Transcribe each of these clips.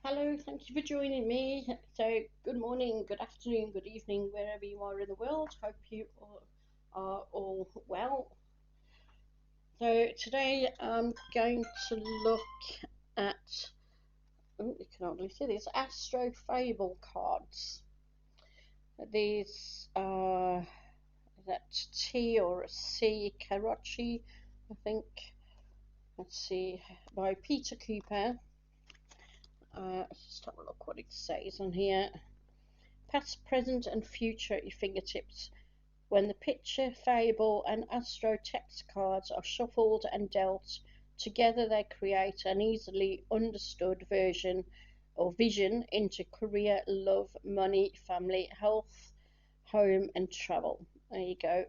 Hello, thank you for joining me. So, good morning, good afternoon, good evening, wherever you are in the world. Hope you all are all well. So, today I'm going to look at, you can hardly see this, Astro-Fable cards. These are that T or a C, Carrochi, I think. Let's see, by Peter Cooper. Let's just have a look what it says on here. Past, present, and future at your fingertips. When the picture, fable, and astro text cards are shuffled and dealt together, they create an easily understood version or vision into career, love, money, family, health, home, and travel. There you go.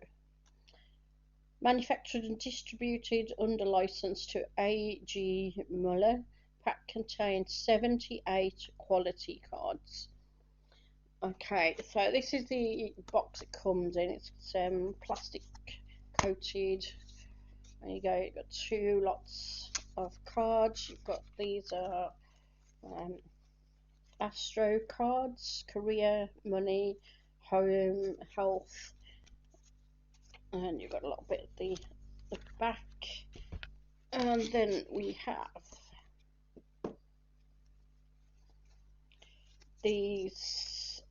Manufactured and distributed under license to A.G. Muller. Pack contains 78 quality cards. Okay, so this is the box it comes in. It's plastic coated. There you go. You've got two lots of cards. You've got these are um, Astro cards, career, money, home, health, and you've got a little bit at the back. And then we have these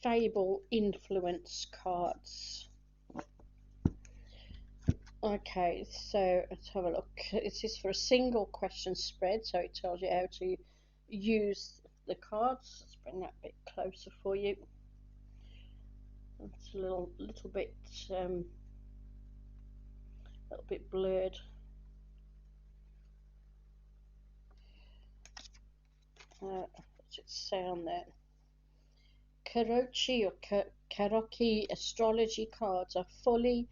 Fable influence cards. Okay, so let's have a look. This is for a single question spread, so it tells you how to use the cards. Let's bring that a bit closer for you. It's a little bit blurred. What's it say on there? Carrochi astrology cards are fully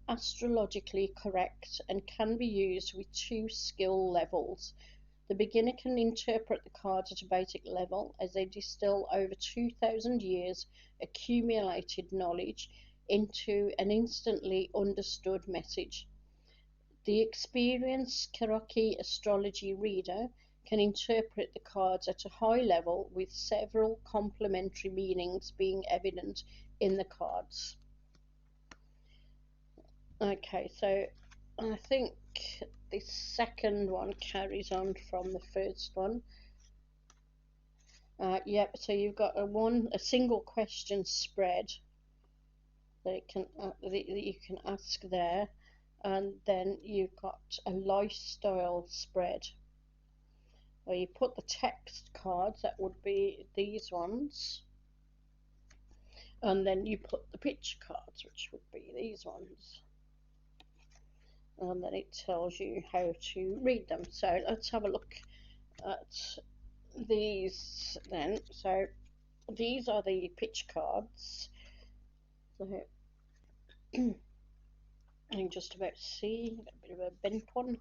astrologically correct and can be used with two skill levels. The beginner can interpret the cards at a basic level as they distill over 2,000 years accumulated knowledge into an instantly understood message. The experienced Carrochi astrology reader can interpret the cards at a high level with several complementary meanings being evident in the cards. Okay, so I think this second one carries on from the first one. Yep, so you've got a single question spread that you can ask there, and then you've got a lifestyle spread where you put the text cards, that would be these ones, and then you put the picture cards, which would be these ones, and then it tells you how to read them. So let's have a look at these then. So these are the pitch cards. So you can just about see a bit of a bent one.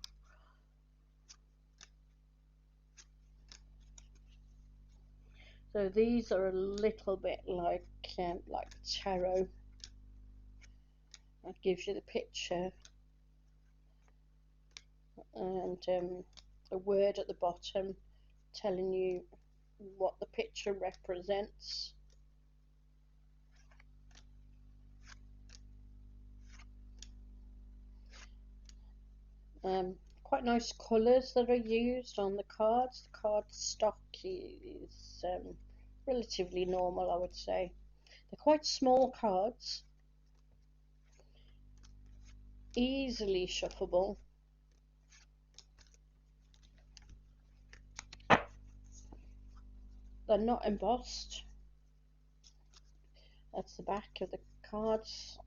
So these are a little bit like tarot. That gives you the picture and a word at the bottom telling you what the picture represents. Quite nice colours that are used on the cards. The card stock is relatively normal, I would say. They're quite small cards, easily shuffleable. They're not embossed. That's the back of the cards.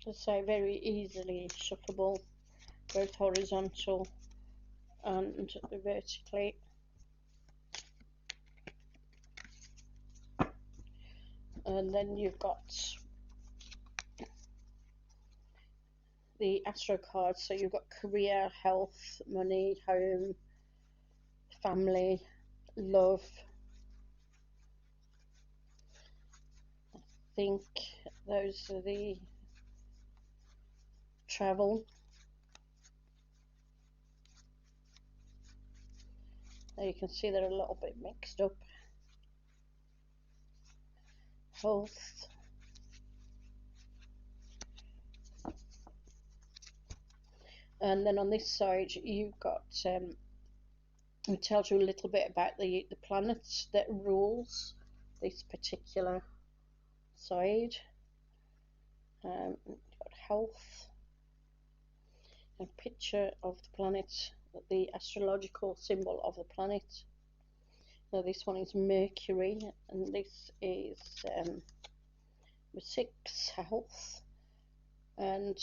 Just say very easily shuffleable, both horizontal and vertically. And then you've got the Astro cards, so you've got career, health, money, home, family, love. I think those are the travel. Now you can see they're a little bit mixed up. Health. And then on this side you've got it tells you a little bit about the planets that rules this particular side. Got health, a picture of the planet, the astrological symbol of the planet. So this one is Mercury, and this is the 6 health, and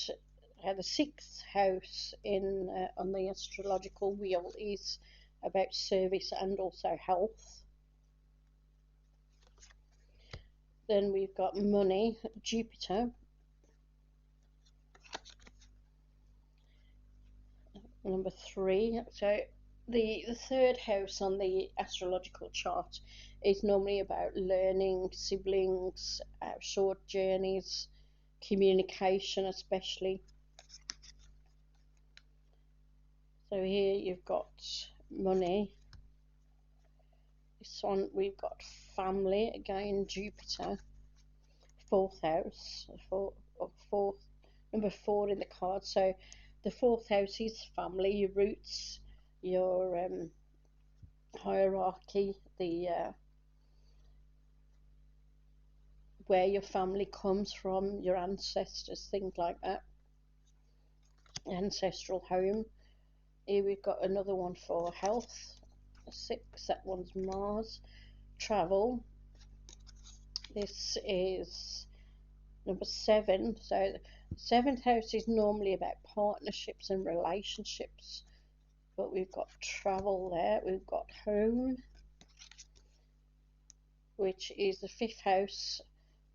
the 6th house in on the astrological wheel is about service and also health. Then we've got money, Jupiter, number 3. So the 3rd house on the astrological chart is normally about learning, siblings, short journeys, communication especially. So here you've got money. This one we've got family, again Jupiter, 4th house, number 4 in the card. So the 4th house is family, your roots, your hierarchy, the where your family comes from, your ancestors, things like that, ancestral home. Here we've got another one for health, 6, that one's Mars, travel. This is number 7. So the 7th house is normally about partnerships and relationships, but we've got travel there. We've got home, which is the 5th house,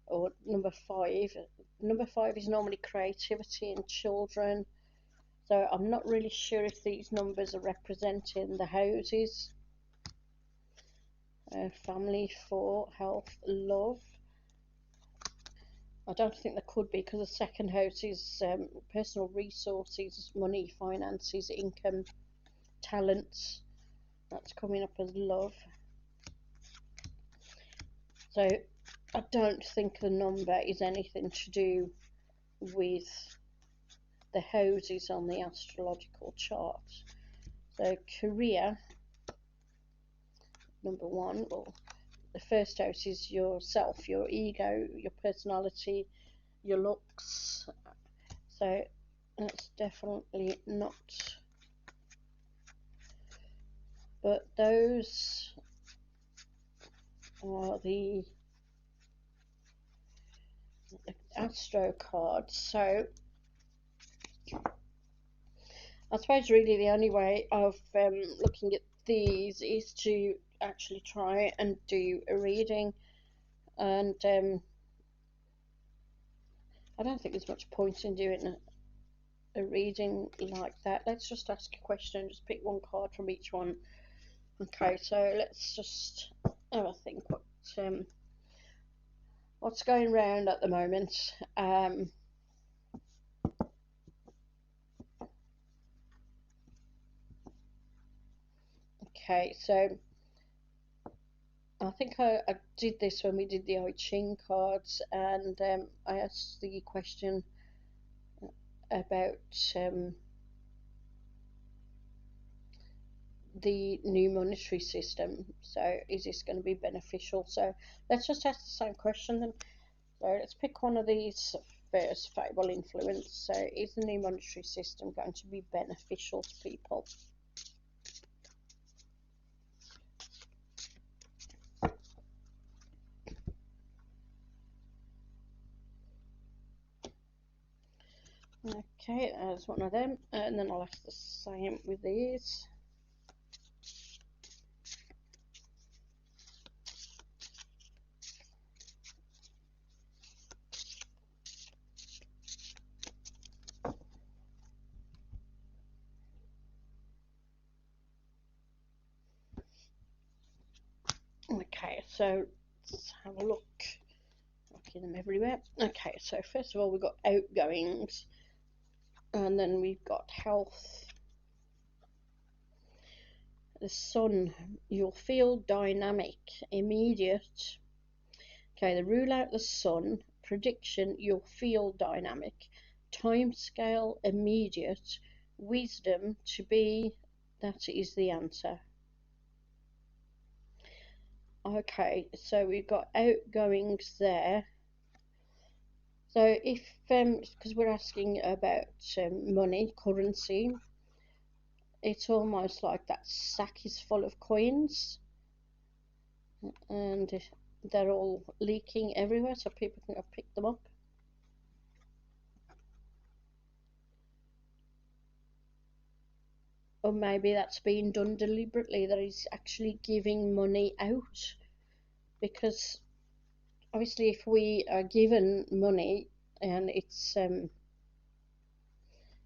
or number 5. Number 5 is normally creativity and children. So I'm not really sure if these numbers are representing the houses. Family, 4, health, love. I don't think there could be, because the 2nd house is personal resources, money, finances, income, talents. That's coming up as love. So I don't think the number is anything to do with the houses on the astrological chart. So career, number 1, well, the 1st house is yourself, your ego, your personality, your looks. So that's definitely not. But those are the Astro cards. So I suppose really the only way of looking at these is to actually try and do a reading, and I don't think there's much point in doing a reading like that. Let's just ask a question, just pick one card from each one. Okay, so let's just have a think what's going around at the moment. Okay, so I think I did this when we did the I Ching cards, and I asked the question about the new monetary system. So is this going to be beneficial? So let's just ask the same question then. So let's pick one of these first. Fable influence. So is the new monetary system going to be beneficial to people? Okay, there's one of them, and then I'll ask the same with these. Okay, so let's have a look. Looking them everywhere. Okay, so first of all we've got outgoings, and then we've got health, The sun, you'll feel dynamic, immediate. Okay, the rule out the sun, prediction, you'll feel dynamic. Time scale, immediate. Wisdom, to be, that is the answer. Okay, so we've got outgoings there. So if, because we're asking about money, currency, it's almost like that sack is full of coins and they're all leaking everywhere so people can go pick them up. Or maybe that's being done deliberately, that he's actually giving money out. Because obviously if we are given money and it's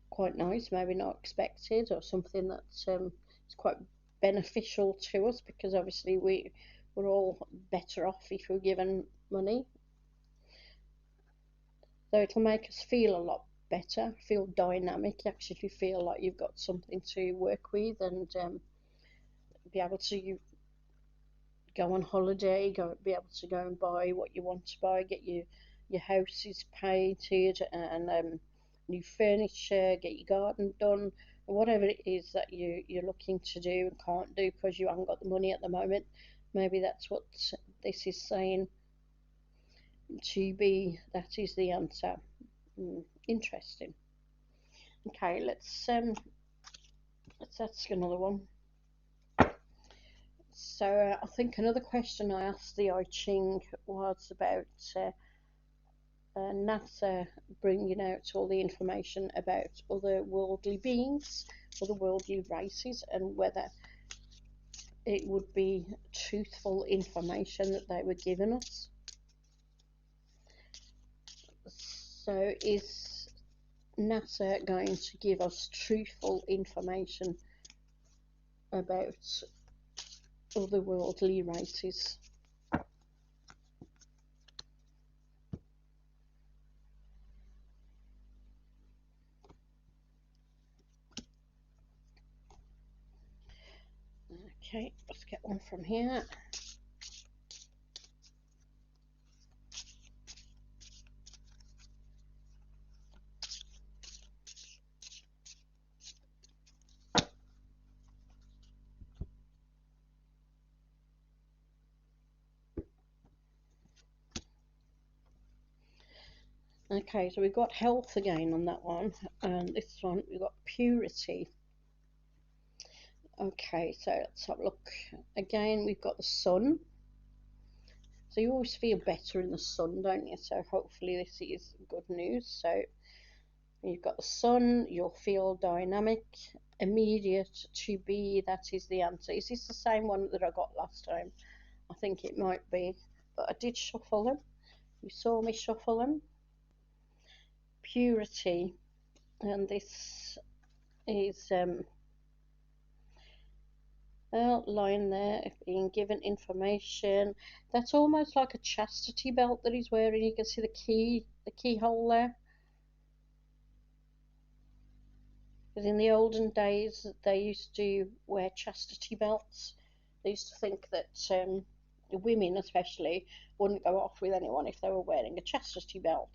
quite nice, maybe not expected, or something that's is quite beneficial to us, because obviously we're all better off if we're given money. So it'll make us feel a lot better, feel dynamic, actually feel like you've got something to work with, and be able to go on holiday, be able to go and buy what you want to buy, get your houses painted and new furniture, get your garden done, whatever it is that you're looking to do and can't do because you haven't got the money at the moment. Maybe that's what this is saying. To be, that is the answer. Interesting. Okay, let's ask another one. So I think another question I asked the I Ching was about NASA bringing out all the information about otherworldly beings, otherworldly races, and whether it would be truthful information that they were giving us. So is NASA going to give us truthful information about otherworldly races? Okay, let's get one from here. Okay, so we've got health again on that one, and this one we've got purity. Okay, so let's have a look. Again, we've got the sun. So you always feel better in the sun, don't you? So hopefully this is good news. So you've got the sun, you'll feel dynamic, immediate, to be, that is the answer. Is this the same one that I got last time? I think it might be, but I did shuffle them. You saw me shuffle them. Purity, and this is lying there, being given information. That's almost like a chastity belt that he's wearing. You can see the keyhole there. Because in the olden days, they used to wear chastity belts. They used to think that women, especially, wouldn't go off with anyone if they were wearing a chastity belt.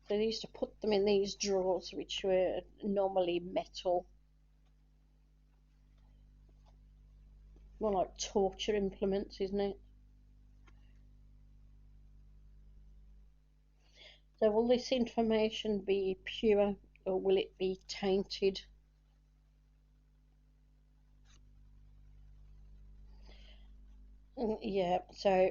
So they used to put them in these drawers, which were normally metal. More like torture implements, isn't it? So will this information be pure or will it be tainted? Yeah, so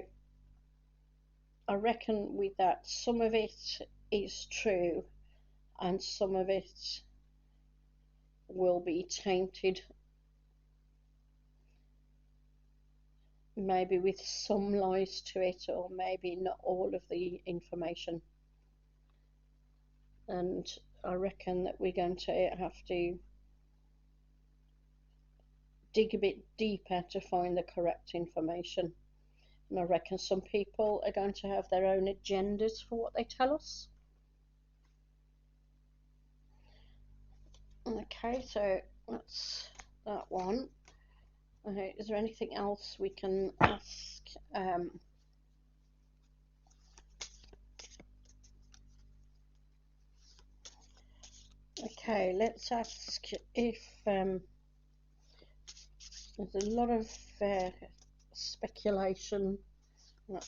I reckon with that, some of it is true and some of it will be tainted, maybe with some lies to it, or maybe not all of the information. And I reckon that we're going to have to dig a bit deeper to find the correct information. And I reckon some people are going to have their own agendas for what they tell us. Okay, so let's that one. Okay, is there anything else we can ask? Okay, let's ask if there's a lot of speculation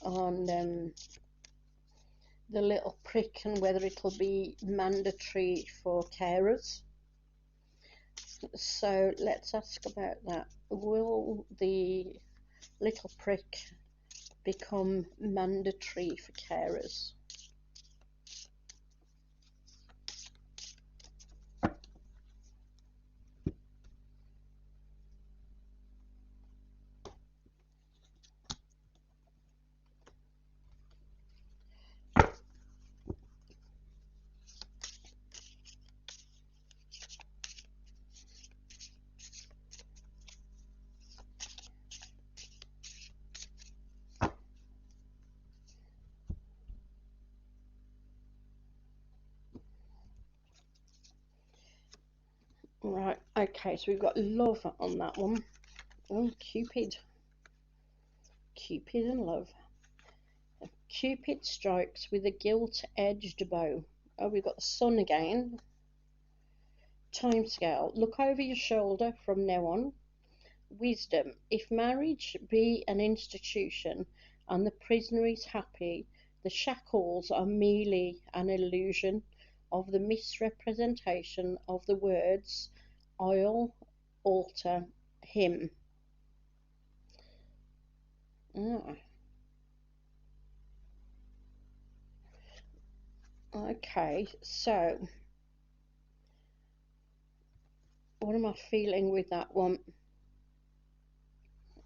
on the little prick and whether it'll be mandatory for carers. So let's ask about that. Will the little prick become mandatory for carers? Right, okay, so we've got love on that one. Oh, Cupid. Cupid and love. Cupid strikes with a gilt-edged bow. Oh, we've got the sun again. Timescale. Look over your shoulder from now on. Wisdom. If marriage be an institution and the prisoner is happy, the shackles are merely an illusion of the misrepresentation of the words I'll alter him. Ah, okay, so what am I feeling with that one?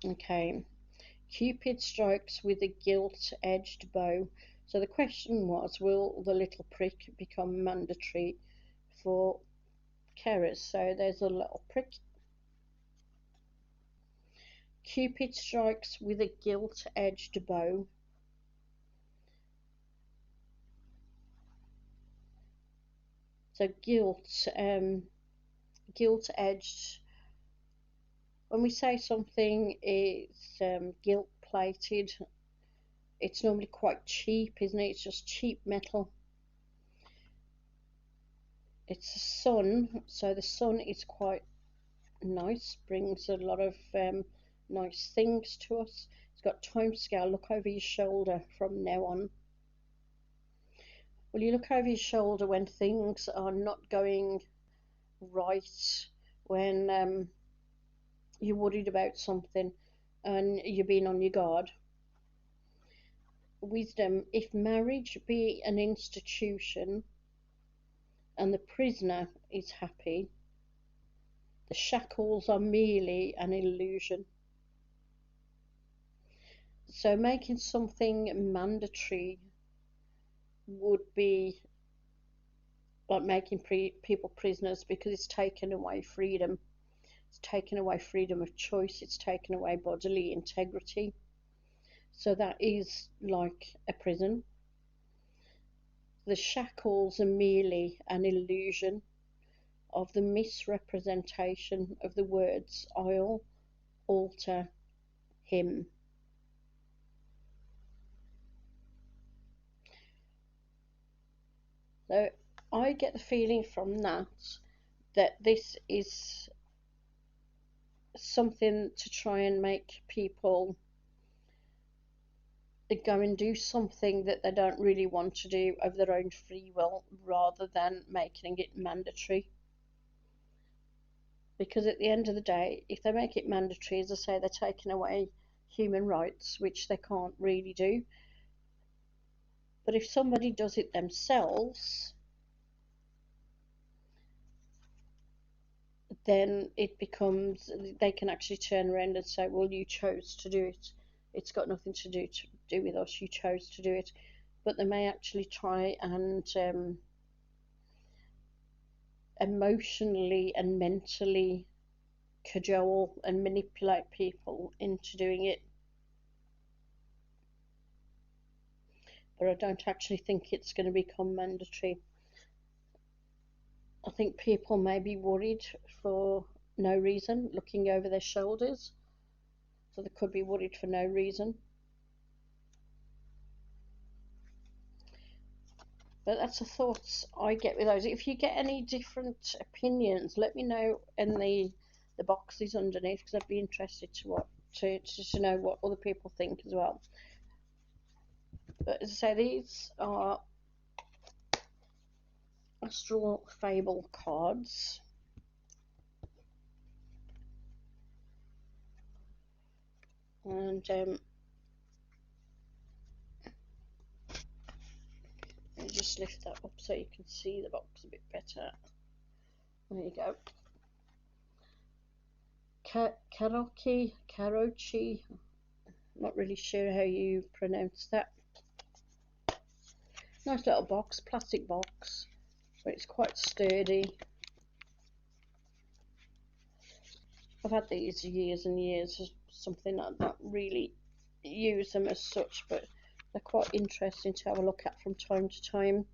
Okay, Cupid strikes with a gilt-edged bow. So the question was, will the little prick become mandatory for carers? So there's a little prick. Cupid strikes with a gilt-edged bow. So gilt-edged. When we say something is gilt-plated, it's normally quite cheap, isn't it? It's just cheap metal. It's the sun, so the sun is quite nice, brings a lot of nice things to us. It's got time scale. Look over your shoulder from now on. Will you look over your shoulder when things are not going right, when you're worried about something and you're being on your guard? Wisdom. If marriage be an institution and the prisoner is happy, the shackles are merely an illusion. So making something mandatory would be like making people prisoners, because it's taken away freedom. It's taken away freedom of choice. It's taken away bodily integrity. So that is like a prison. The shackles are merely an illusion of the misrepresentation of the words I'll alter him. So I get the feeling from that this is something to try and make people go and do something that they don't really want to do of their own free will, rather than making it mandatory. Because at the end of the day, if they make it mandatory, as I say, they're taking away human rights, which they can't really do. But if somebody does it themselves, then it becomes, they can actually turn around and say, well, you chose to do it. It's got nothing to do with us. You chose to do it. But they may actually try and emotionally and mentally cajole and manipulate people into doing it. But I don't actually think it's going to become mandatory. I think people may be worried for no reason, looking over their shoulders. So they could be worried for no reason. But that's the thoughts I get with those. If you get any different opinions, let me know in the boxes underneath, because I'd be interested to know what other people think as well. But as I say, these are Astro-Fable cards. And I'll just lift that up so you can see the box a bit better. There you go. Carrochi, not really sure how you pronounce that. Nice little box, plastic box, but it's quite sturdy. I've had these years and years. Something I don't really use them as such, but they're quite interesting to have a look at from time to time.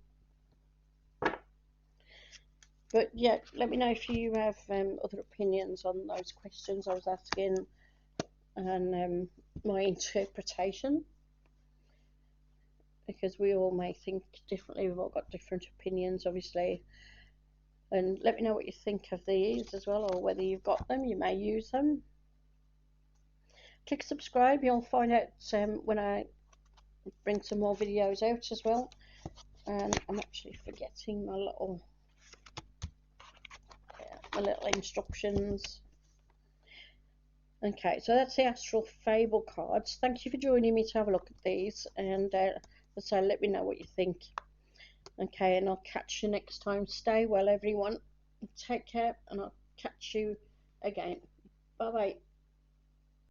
But yeah, let me know if you have other opinions on those questions I was asking, and my interpretation, because we all may think differently. We've all got different opinions, obviously. And let me know what you think of these as well, or whether you've got them, you may use them. Click subscribe, you'll find out when I bring some more videos out as well. And I'm actually forgetting my little instructions. Okay, so that's the Astro-Fable cards. Thank you for joining me to have a look at these, and so let me know what you think. Okay, and I'll catch you next time. Stay well, everyone. Take care, and I'll catch you again. Bye bye.